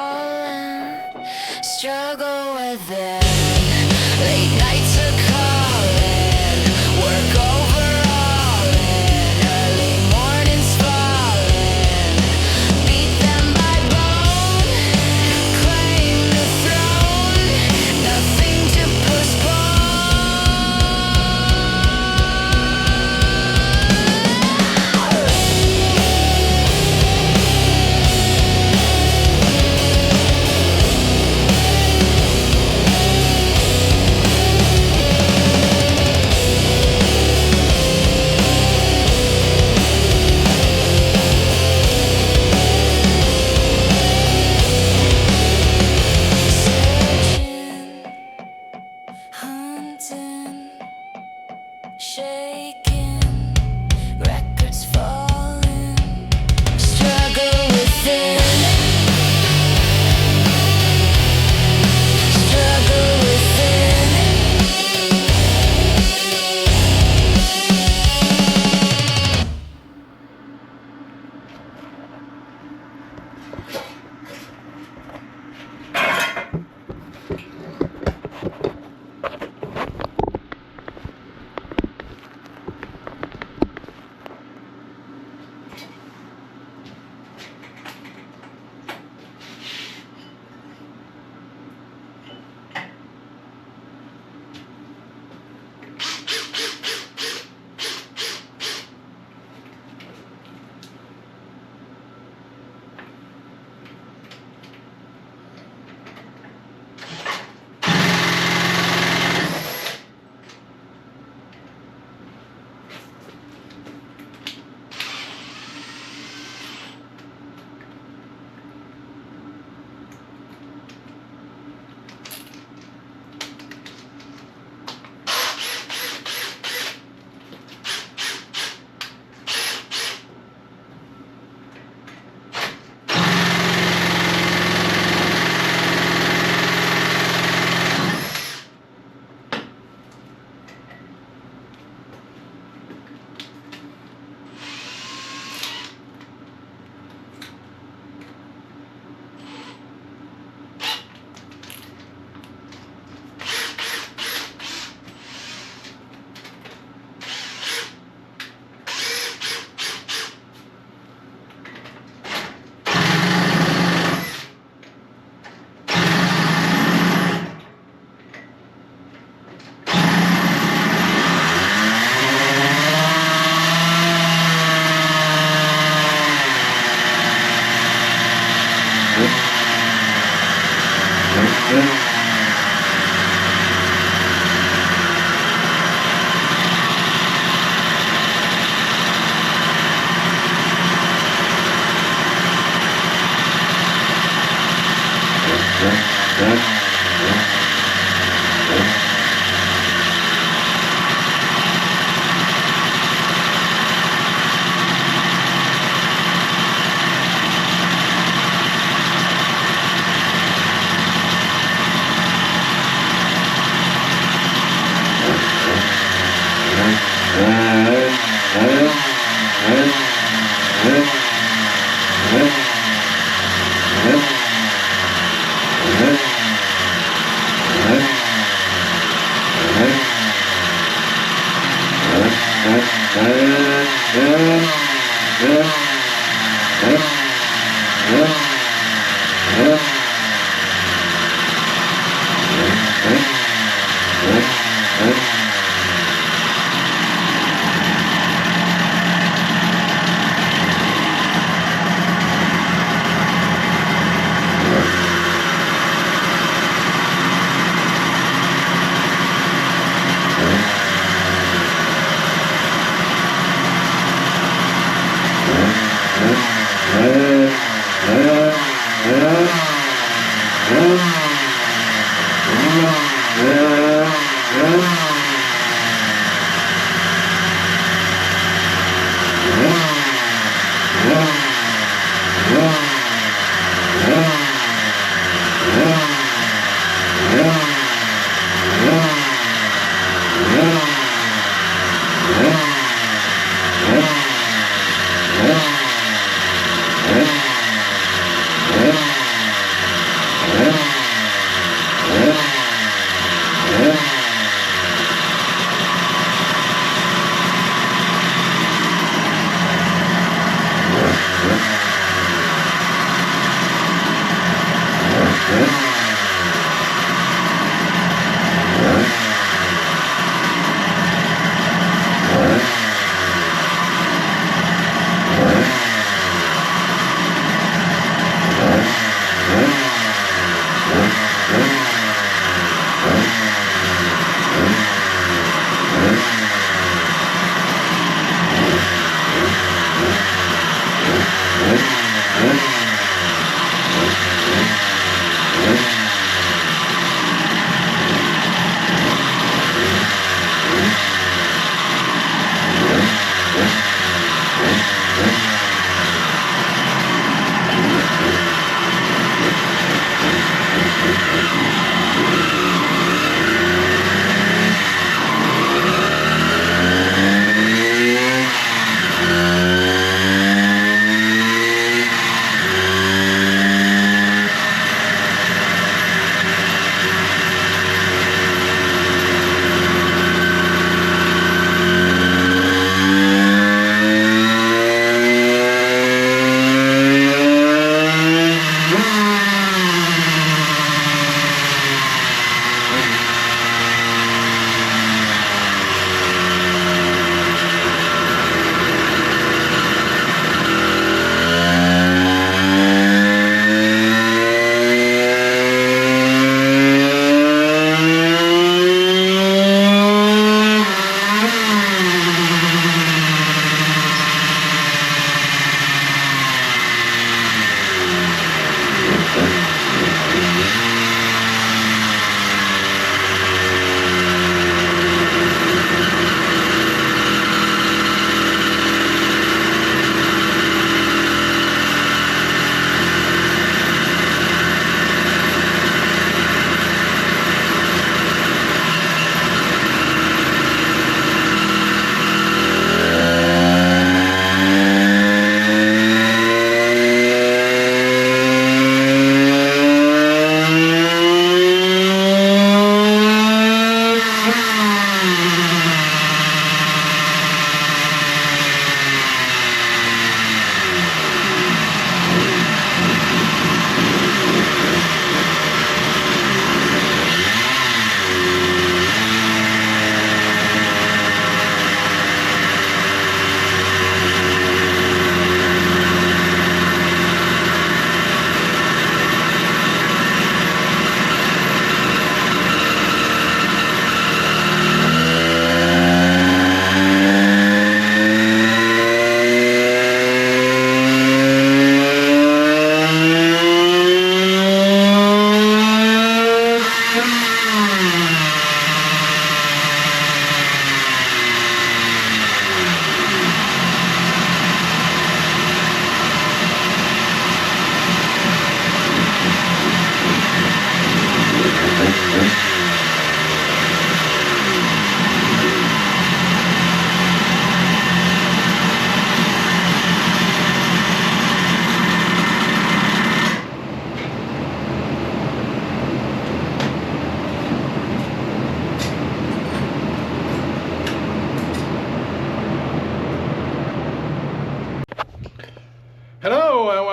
falling, struggle with it. Late nights are calling, work overhauling, early mornings falling, beat them by bone, claim the throne, nothing to postpone. Hunting, shaking, records falling, struggle within, struggle within.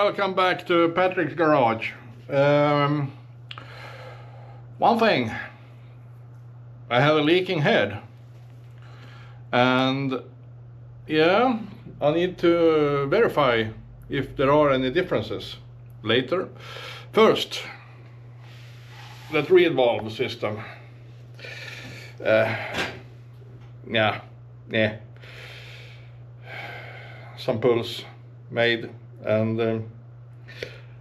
welcome back to Patrick's Garage. One thing, I have a leaking head, and yeah, I need to verify if there are any differences later. First, that reed valve system. Yeah, some pulls made, and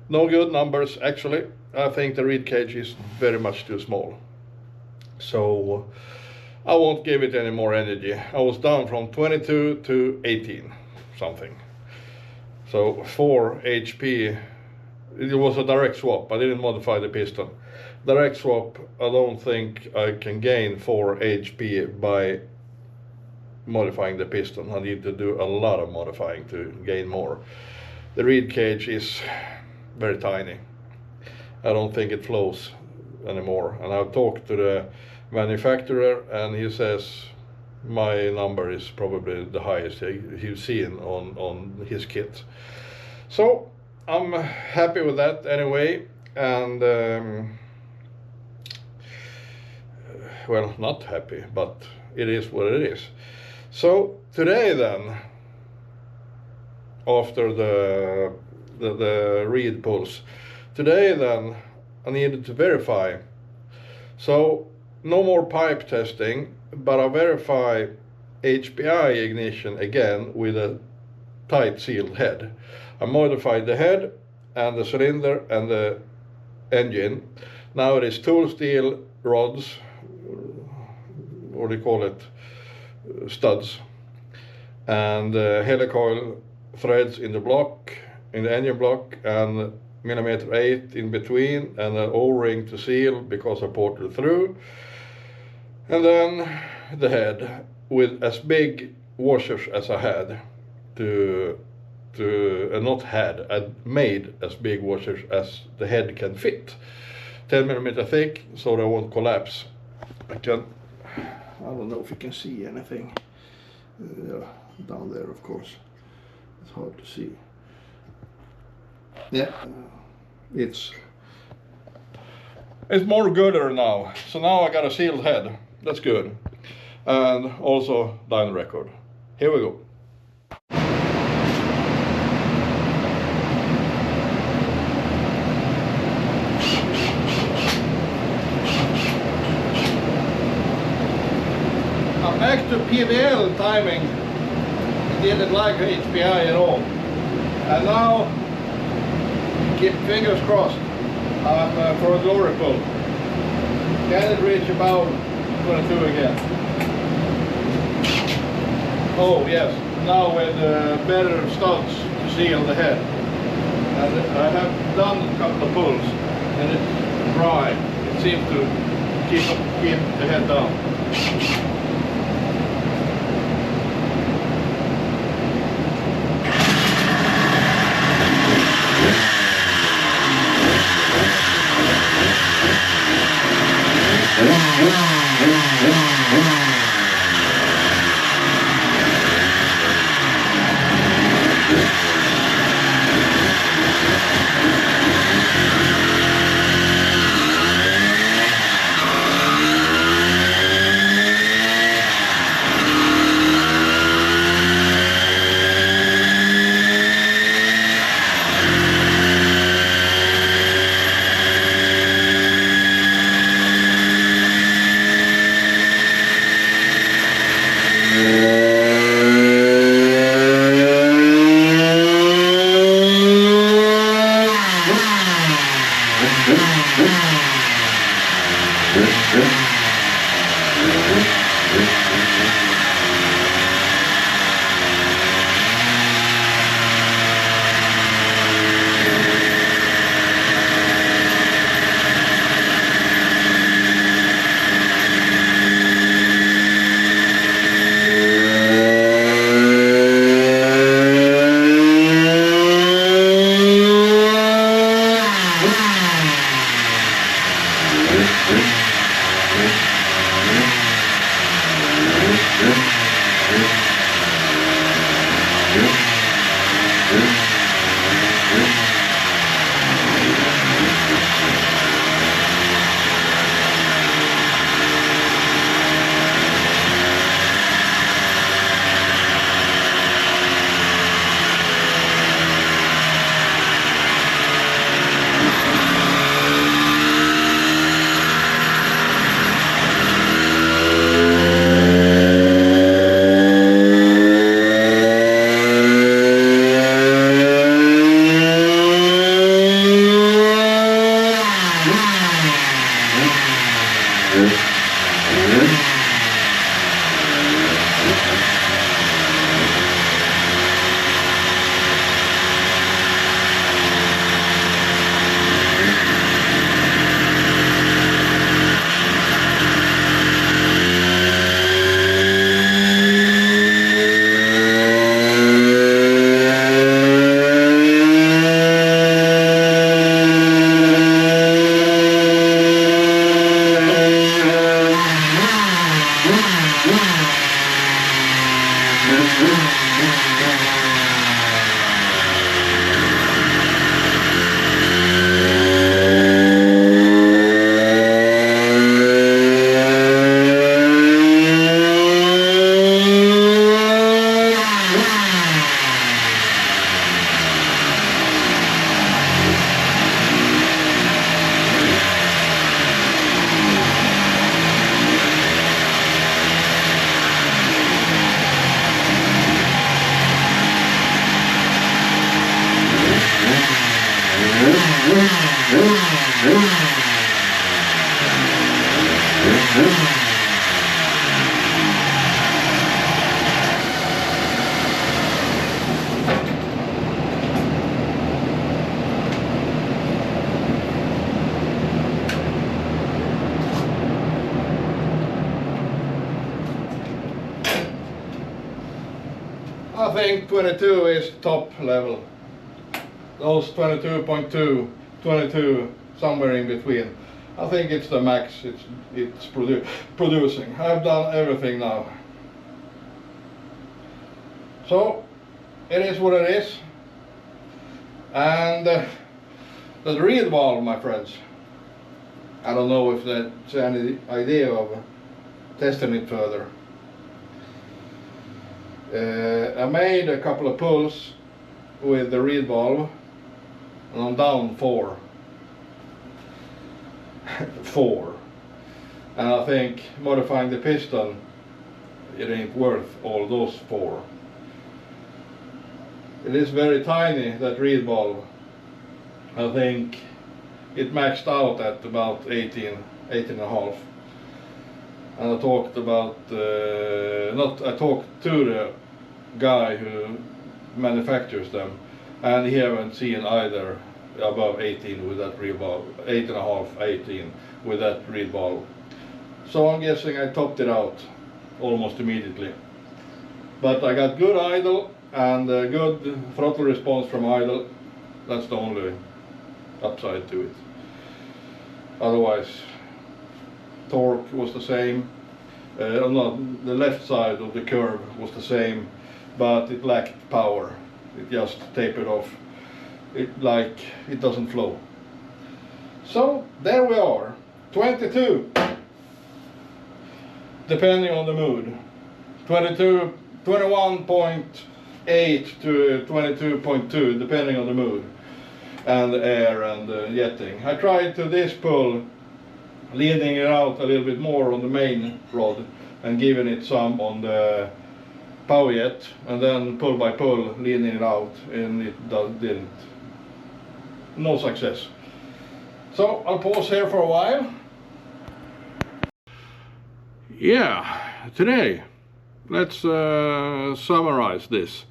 no good numbers actually. I think the reed cage is very much too small, so I won't give it any more energy. I was down from 22 to 18 something, so 4 HP. It was a direct swap. I didn't modify the piston. Direct swap, I don't think I can gain 4 HP by modifying the piston. I need to do a lot of modifying to gain more. The reed cage is very tiny. I don't think it flows anymore, and I've talked to the manufacturer, and he says my number is probably the highest he's seen on his kit. So I'm happy with that anyway, and well, not happy, but it is what it is. So today then, after the reed pulls, today then I needed to verify. So no more pipe testing, but I verify HPI ignition again with a tight sealed head. I modified the head and the cylinder and the engine. Now it is Toolsteel rods, what do you call it, studs, and helicoiled threads in the block, in the engine block, and mm8 in between, and an O-ring to seal because I ported it through. And then the head with as big washers as I had I made as big washers as the head can fit. 10mm thick, so they won't collapse. I don't know if you can see anything. Down there, of course. It's hard to see. Yeah, it's more gooder now. So now I got a sealed head. That's good. And also dyno record. Here we go. I'm back to PVL timing. I didn't like HPI at all. And now, keep fingers crossed for a glory pull. Can it reach about 22 again? Oh yes, now with better studs to seal the head. And I have done a couple of pulls and it's dry. It seems to keep the head down. I think 22 is top level. Those 22.2, 22, somewhere in between. I think it's the max it's producing. I've done everything now. So it is what it is. And the reed valve, my friends. I don't know if that's any idea of testing it further. I made a couple of pulls with the reed valve and I'm down 4. 4. And I think modifying the piston, it ain't worth all those 4. It is very tiny, that reed valve. I think it maxed out at about 18 and a half. And I talked about, I talked to the guy who manufactures them, and he haven't seen either above 18 with that reed valve, 8.5, 18 with that reed valve. So I'm guessing I topped it out almost immediately. But I got good idle and good throttle response from idle. That's the only upside to it. Otherwise, torque was the same. No, the left side of the curve was the same, but it lacked power. It just tapered off. It doesn't flow. So there we are, 22, depending on the mood. 21.8 to 22.2, depending on the mood and the air and the jetting. I tried to this pull, leading it out a little bit more on the main rod and giving it some on the power jet, and then pull by pull leading it out, and it didn't. No success. So I'll pause here for a while. Yeah, today let's summarize this.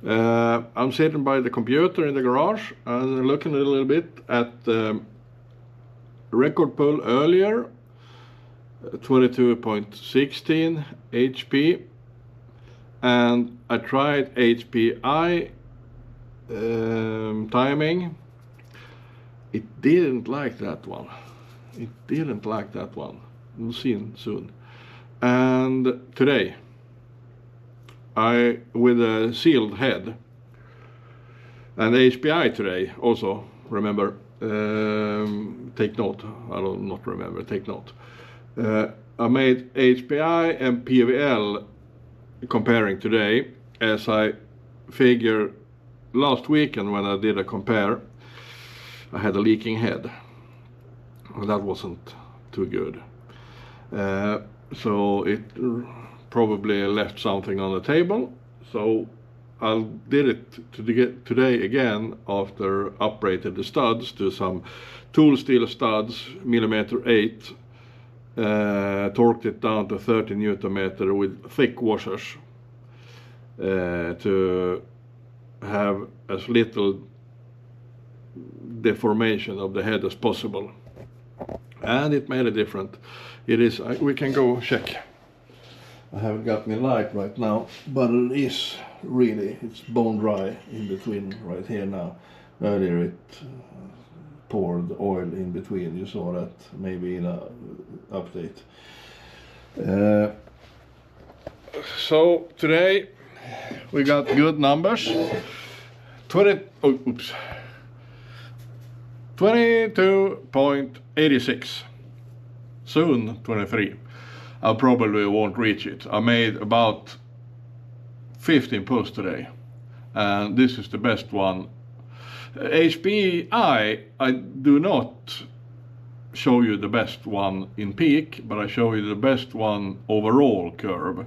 I'm sitting by the computer in the garage and looking a little bit at the record pull earlier, 22.16 HP, and I tried HPI timing. It didn't like that one. It didn't like that one. We'll see soon. And today, with a sealed head, and HPI today also, remember, take note, not remember, take note. I made HPI and PVL comparing today, as I figure last weekend when I did a compare, I had a leaking head. Well, that wasn't too good. So it probably left something on the table. So I did it today again after uprated the studs to some Toolsteel studs, mm8, torqued it down to 30 Newton meter with thick washers to have as little deformation of the head as possible, and it made a difference. It is, we can go check. I haven't got my light right now, but it is really, it's bone dry in between right here now. Earlier it poured oil in between, you saw that maybe in a update. So today we got good numbers. 22.86, soon 23. I probably won't reach it. I made about 15 pulls today, and this is the best one. HPI, I do not show you the best one in peak, but I show you the best one overall curve.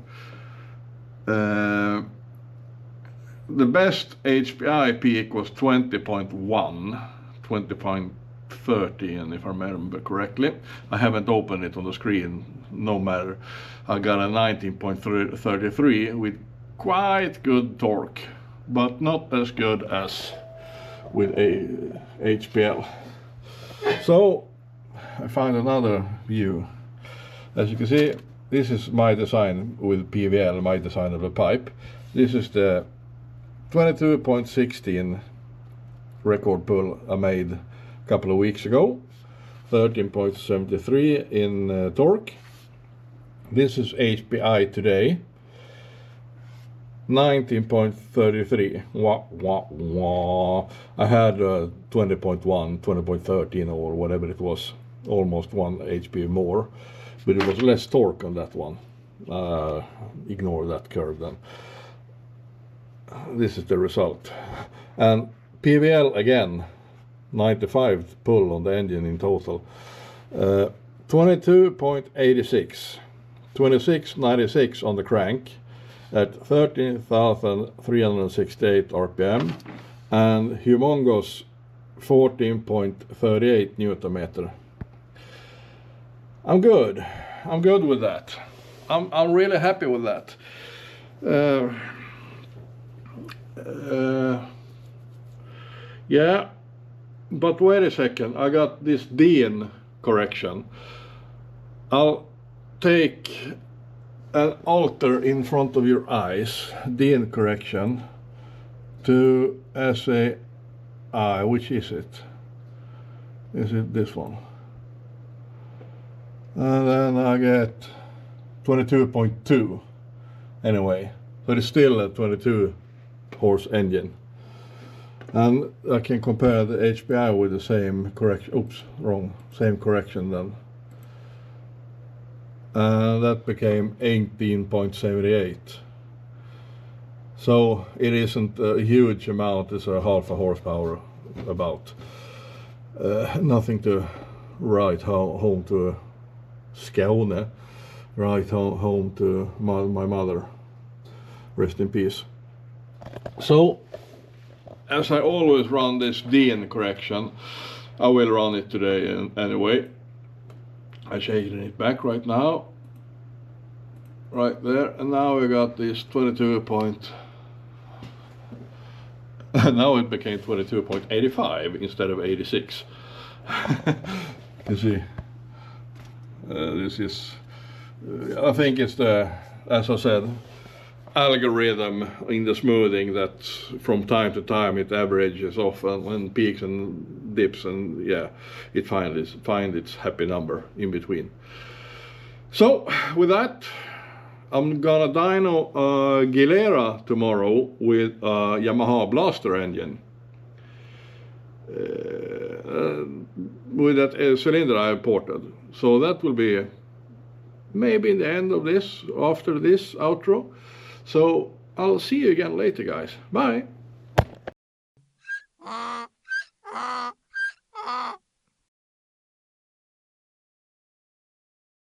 The best HPI peak was 20.1, 13 if I remember correctly. I haven't opened it on the screen, no matter. I got a 19.33 with quite good torque, but not as good as with a HPL. So I found another view. As you can see, this is my design with PVL, my design of the pipe. This is the 22.16 record pull I made a couple of weeks ago. 13.73 in torque. This is HPI today. 19.33. Wah, wah, wah. I had 20.1, 20.13 or whatever it was. Almost 1 HP more. But it was less torque on that one. Ignore that curve then. This is the result. And PVL again, 95 pull on the engine in total. 22.86. 26.96 on the crank at 13,368 RPM. And humongous 14.38 Newton meter. I'm good with that. I'm really happy with that. Yeah, but wait a second, I got this diam correction. I'll take an alter in front of your eyes, diam correction, to SAI, which is it? Is it this one? And then I get 22.2 anyway, but it's still a 22 horse engine. And I can compare the HPI with the same correction, oops, wrong, same correction then. And that became 18.78. So it isn't a huge amount, it's a half a horsepower about. Nothing to write home to Skåne, write home to my mother, rest in peace. So, as I always run this diam correction, I will run it today anyway. I'm changing it back right now. Right there, and now we got this 22 point. Now it became 22.85 instead of 86. You see, this is, I think it's the, as I said, algorithm in the smoothing that from time to time it averages off and peaks and dips, and yeah, it finds its happy number in between. So with that, I'm gonna dyno Gilera tomorrow with a Yamaha Blaster engine with that cylinder I imported. So that will be maybe in the end of this, after this outro. So I'll see you again later, guys. Bye.